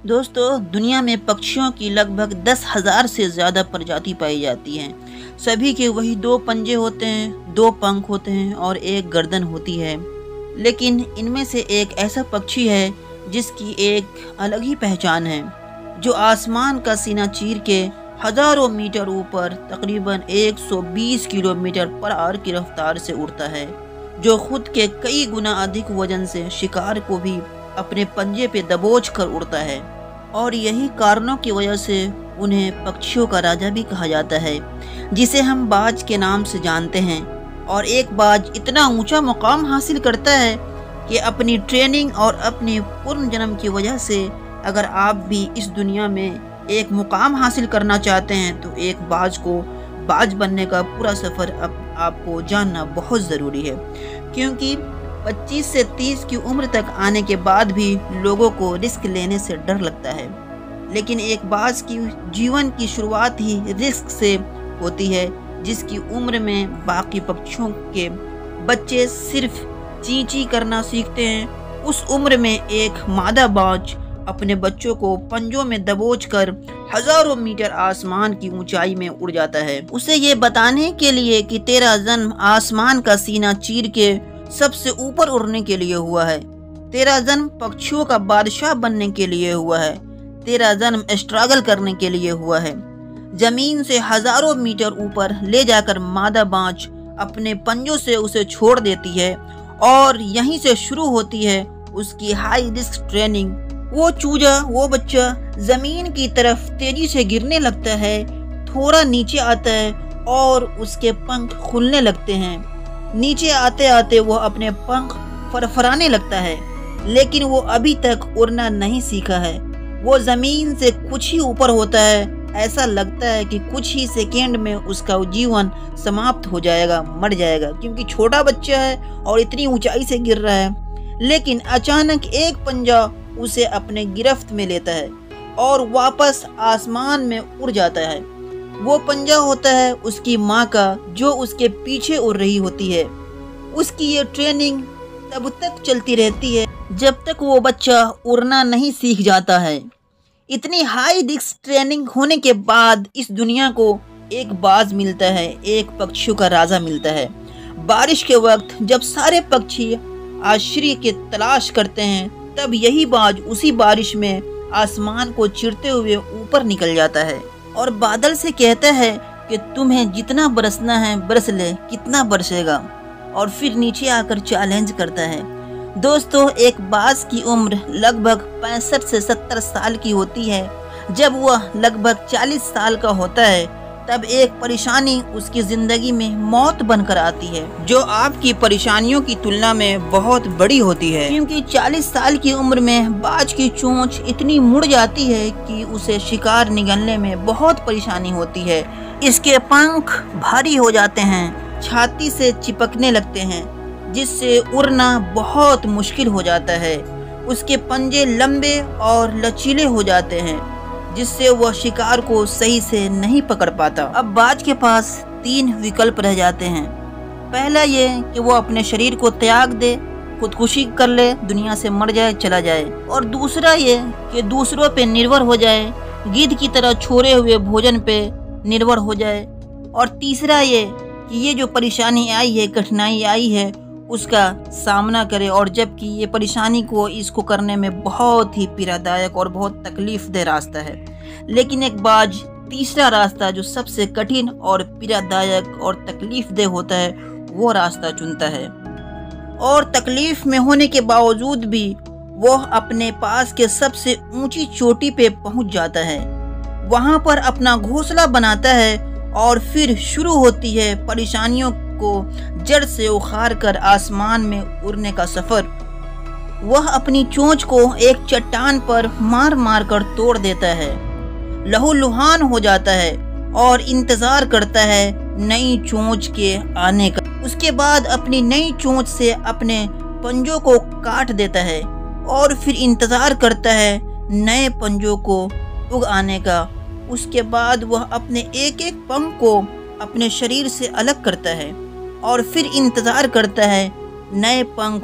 दोस्तों, दुनिया में पक्षियों की लगभग 10,000 से ज़्यादा प्रजाति पाई जाती हैं। सभी के वही 2 पंजे होते हैं, 2 पंख होते हैं और एक गर्दन होती है। लेकिन इनमें से एक ऐसा पक्षी है जिसकी एक अलग ही पहचान है, जो आसमान का सीना चीर के हज़ारों मीटर ऊपर तकरीबन 120 किलोमीटर पर आवर की रफ्तार से उड़ता है, जो खुद के कई गुना अधिक वजन से शिकार को भी अपने पंजे पे दबोच कर उड़ता है। और यही कारणों की वजह से उन्हें पक्षियों का राजा भी कहा जाता है, जिसे हम बाज के नाम से जानते हैं। और एक बाज इतना ऊंचा मुकाम हासिल करता है कि अपनी ट्रेनिंग और अपने पूर्ण जन्म की वजह से अगर आप भी इस दुनिया में एक मुकाम हासिल करना चाहते हैं तो एक बाज को बाज बनने का पूरा सफ़र आपको जानना बहुत ज़रूरी है, क्योंकि 25 से 30 की उम्र तक आने के बाद भी लोगों को रिस्क लेने से डर लगता है। लेकिन एक बाज की जीवन की शुरुआत ही रिस्क से होती है, जिसकी उम्र में बाकी पक्षियों के बच्चे सिर्फ ची ची करना सीखते हैं। उस उम्र में एक मादा बाज अपने बच्चों को पंजों में दबोचकर हजारों मीटर आसमान की ऊंचाई में उड़ जाता है, उसे ये बताने के लिए कि तेरा जन्म आसमान का सीना चीर के सबसे ऊपर उड़ने के लिए हुआ है। तेरा जन्म पक्षियों का बादशाह बनने के लिए हुआ है। तेरा जन्म स्ट्रगल करने के लिए हुआ है। जमीन से हजारों मीटर ऊपर ले जाकर मादा बाज अपने पंजों से उसे छोड़ देती है और यहीं से शुरू होती है उसकी हाई रिस्क ट्रेनिंग। वो चूजा, वो बच्चा जमीन की तरफ तेजी से गिरने लगता है, थोड़ा नीचे आता है और उसके पंख खुलने लगते हैं। नीचे आते आते वो अपने पंख फरफराने लगता है, लेकिन वो अभी तक उड़ना नहीं सीखा है। वो जमीन से कुछ ही ऊपर होता है। ऐसा लगता है कि कुछ ही सेकेंड में उसका जीवन समाप्त हो जाएगा, मर जाएगा, क्योंकि छोटा बच्चा है और इतनी ऊंचाई से गिर रहा है। लेकिन अचानक एक पंजा उसे अपने गिरफ्त में लेता है और वापस आसमान में उड़ जाता है। वो पंजा होता है उसकी माँ का, जो उसके पीछे उड़ रही होती है। उसकी ये ट्रेनिंग तब तक चलती रहती है जब तक वो बच्चा उड़ना नहीं सीख जाता है। इतनी हाई रिस्क ट्रेनिंग होने के बाद इस दुनिया को एक बाज मिलता है, एक पक्षियों का राजा मिलता है। बारिश के वक्त जब सारे पक्षी आश्रय की तलाश करते हैं, तब यही बाज उसी बारिश में आसमान को चीरते हुए ऊपर निकल जाता है और बादल से कहता है कि तुम्हें जितना बरसना है बरस ले, कितना बरसेगा, और फिर नीचे आकर चैलेंज करता है। दोस्तों, एक बाज की उम्र लगभग 65 से 70 साल की होती है। जब वह लगभग 40 साल का होता है, तब एक परेशानी उसकी जिंदगी में मौत बनकर आती है, जो आपकी परेशानियों की तुलना में बहुत बड़ी होती है, क्योंकि 40 साल की उम्र में बाज की चोंच इतनी मुड़ जाती है कि उसे शिकार निगलने में बहुत परेशानी होती है। इसके पंख भारी हो जाते हैं, छाती से चिपकने लगते हैं, जिससे उड़ना बहुत मुश्किल हो जाता है। उसके पंजे लंबे और लचीले हो जाते हैं, जिससे वह शिकार को सही से नहीं पकड़ पाता। अब बाज के पास 3 विकल्प रह जाते हैं। पहला ये कि वो अपने शरीर को त्याग दे, खुदकुशी कर ले, दुनिया से मर जाए, चला जाए। और दूसरा ये कि दूसरों पे निर्भर हो जाए, गिद्ध की तरह छोड़े हुए भोजन पे निर्भर हो जाए। और तीसरा ये कि ये जो परेशानी आई है, कठिनाई आई है, उसका सामना करे, और जबकि ये परेशानी को इसको करने में बहुत ही पीड़ादायक और बहुत तकलीफदेह रास्ता है। लेकिन एक बाज तीसरा रास्ता, जो सबसे कठिन और पीड़ादायक और तकलीफदेह होता है, वो रास्ता चुनता है। और तकलीफ में होने के बावजूद भी वह अपने पास के सबसे ऊंची चोटी पे पहुंच जाता है। वहां पर अपना घोंसला बनाता है और फिर शुरू होती है परेशानियों को जड़ से उखाड़ कर आसमान में उड़ने का सफर। वह अपनी चोंच को एक चट्टान पर मार मार कर तोड़ देता है, लहूलुहान हो जाता है और इंतजार करता है नई चोंच के आने का। उसके बाद अपनी नई चोंच से अपने पंजों को काट देता है और फिर इंतजार करता है नए पंजों को उग आने का। उसके बाद वह अपने एक एक पंख को अपने शरीर से अलग करता है और फिर इंतज़ार करता है नए पंख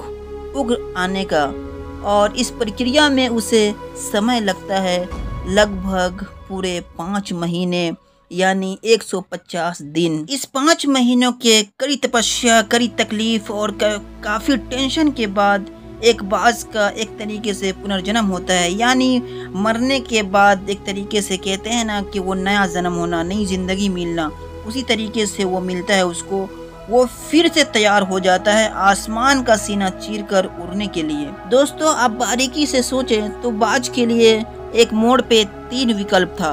उग आने का। और इस प्रक्रिया में उसे समय लगता है लगभग पूरे 5 महीने यानी 150 दिन। इस 5 महीनों के कड़ी तपस्या, कड़ी तकलीफ और काफ़ी टेंशन के बाद एक बाज का एक तरीके से पुनर्जन्म होता है, यानी मरने के बाद एक तरीके से कहते हैं ना कि वो नया जन्म होना, नई ज़िंदगी मिलना, उसी तरीके से वो मिलता है उसको। वो फिर से तैयार हो जाता है आसमान का सीना चीरकर उड़ने के लिए। दोस्तों, आप बारीकी से सोचें तो बाज के लिए एक मोड़ पे 3 विकल्प था।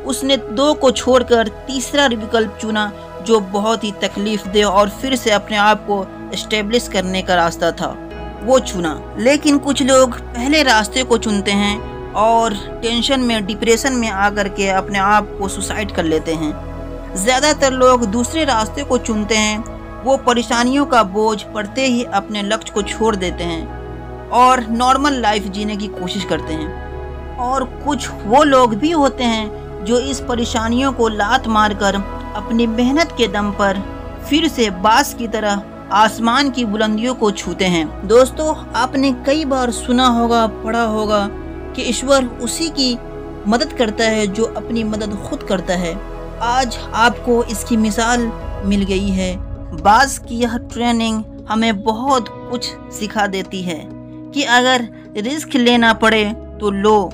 उसने 2 को छोड़कर तीसरा विकल्प चुना जो बहुत ही तकलीफ दे और फिर से अपने आप को एस्टेब्लिश करने का रास्ता था, वो चुना। लेकिन कुछ लोग पहले रास्ते को चुनते हैं और टेंशन में, डिप्रेशन में आकर के अपने आप को सुसाइड कर लेते हैं। ज़्यादातर लोग दूसरे रास्ते को चुनते हैं, वो परेशानियों का बोझ पड़ते ही अपने लक्ष्य को छोड़ देते हैं और नॉर्मल लाइफ जीने की कोशिश करते हैं। और कुछ वो लोग भी होते हैं जो इस परेशानियों को लात मारकर अपनी मेहनत के दम पर फिर से बाज की तरह आसमान की बुलंदियों को छूते हैं। दोस्तों, आपने कई बार सुना होगा, पढ़ा होगा कि ईश्वर उसी की मदद करता है जो अपनी मदद खुद करता है। आज आपको इसकी मिसाल मिल गई है। बाज की यह ट्रेनिंग हमें बहुत कुछ सिखा देती है कि अगर रिस्क लेना पड़े तो लो,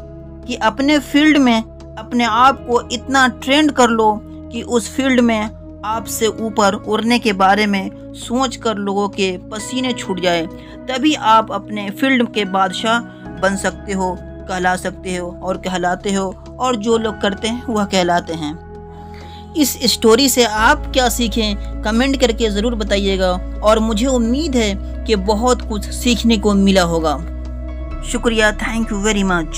कि अपने फील्ड में अपने आप को इतना ट्रेंड कर लो कि उस फील्ड में आपसे ऊपर उड़ने के बारे में सोच कर लोगों के पसीने छूट जाए। तभी आप अपने फील्ड के बादशाह बन सकते हो, कहला सकते हो और कहलाते हो, और जो लोग करते हैं वह कहलाते हैं। इस स्टोरी से आप क्या सीखें कमेंट करके ज़रूर बताइएगा और मुझे उम्मीद है कि बहुत कुछ सीखने को मिला होगा। शुक्रिया, थैंक यू वेरी मच।